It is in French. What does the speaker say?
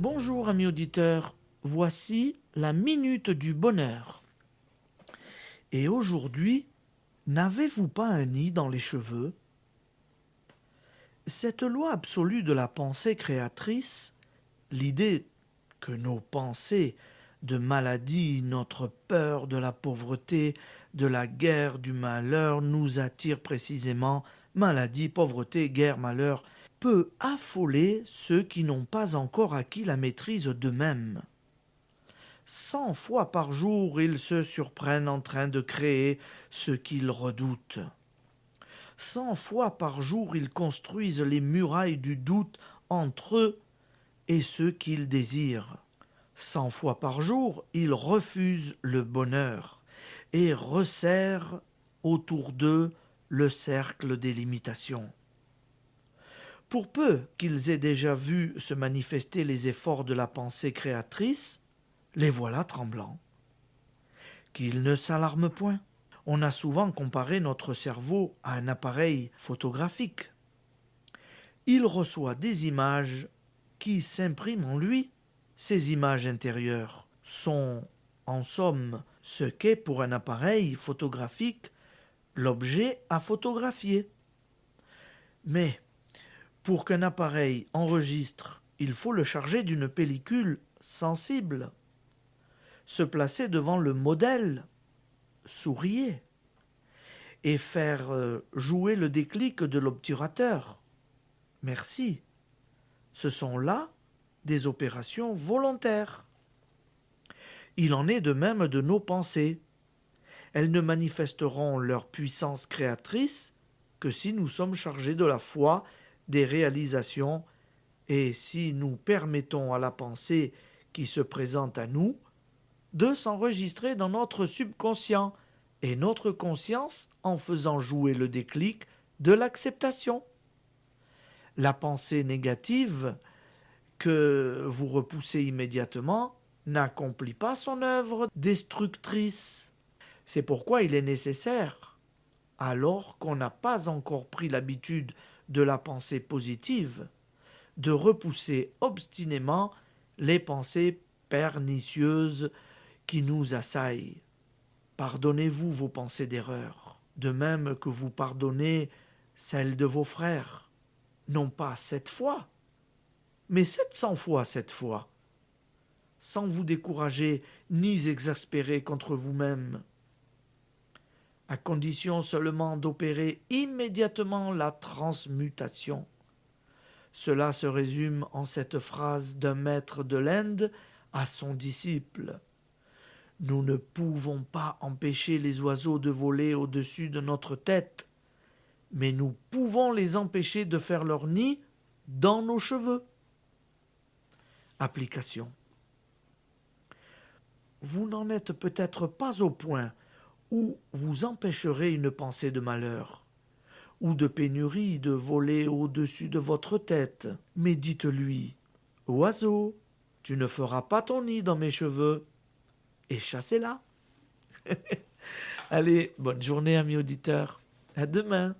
Bonjour amis auditeurs, voici la minute du bonheur. Et aujourd'hui, n'avez-vous pas un nid dans les cheveux? Cette loi absolue de la pensée créatrice, l'idée que nos pensées de maladie, notre peur de la pauvreté, de la guerre, du malheur nous attire précisément, maladie, pauvreté, guerre, malheur, peut affoler ceux qui n'ont pas encore acquis la maîtrise d'eux-mêmes. 100 fois par jour, ils se surprennent en train de créer ce qu'ils redoutent. 100 fois par jour, ils construisent les murailles du doute entre eux et ceux qu'ils désirent. 100 fois par jour, ils refusent le bonheur et resserrent autour d'eux le cercle des limitations. Pour peu qu'ils aient déjà vu se manifester les efforts de la pensée créatrice, les voilà tremblants. Qu'ils ne s'alarment point. On a souvent comparé notre cerveau à un appareil photographique. Il reçoit des images qui s'impriment en lui. Ces images intérieures sont, en somme, ce qu'est pour un appareil photographique l'objet à photographier. Mais pour qu'un appareil enregistre, il faut le charger d'une pellicule sensible, se placer devant le modèle, sourire, et faire jouer le déclic de l'obturateur. Merci. Ce sont là des opérations volontaires. Il en est de même de nos pensées. Elles ne manifesteront leur puissance créatrice que si nous sommes chargés de la foi des réalisations et si nous permettons à la pensée qui se présente à nous de s'enregistrer dans notre subconscient et notre conscience en faisant jouer le déclic de l'acceptation. La pensée négative que vous repoussez immédiatement n'accomplit pas son œuvre destructrice. C'est pourquoi il est nécessaire, alors qu'on n'a pas encore pris l'habitude de la pensée positive, de repousser obstinément les pensées pernicieuses qui nous assaillent. Pardonnez-vous vos pensées d'erreur, de même que vous pardonnez celles de vos frères, non pas 7 fois, mais 700 fois 7 fois, sans vous décourager ni exaspérer contre vous-même, à condition seulement d'opérer immédiatement la transmutation. Cela se résume en cette phrase d'un maître de l'Inde à son disciple. Nous ne pouvons pas empêcher les oiseaux de voler au-dessus de notre tête, mais nous pouvons les empêcher de faire leur nid dans nos cheveux. Application. Vous n'en êtes peut-être pas au point où vous empêcherez une pensée de malheur ou de pénurie de voler au-dessus de votre tête. Mais dites-lui, oiseau, tu ne feras pas ton nid dans mes cheveux, et chassez-la. Allez, bonne journée amis auditeurs, à demain.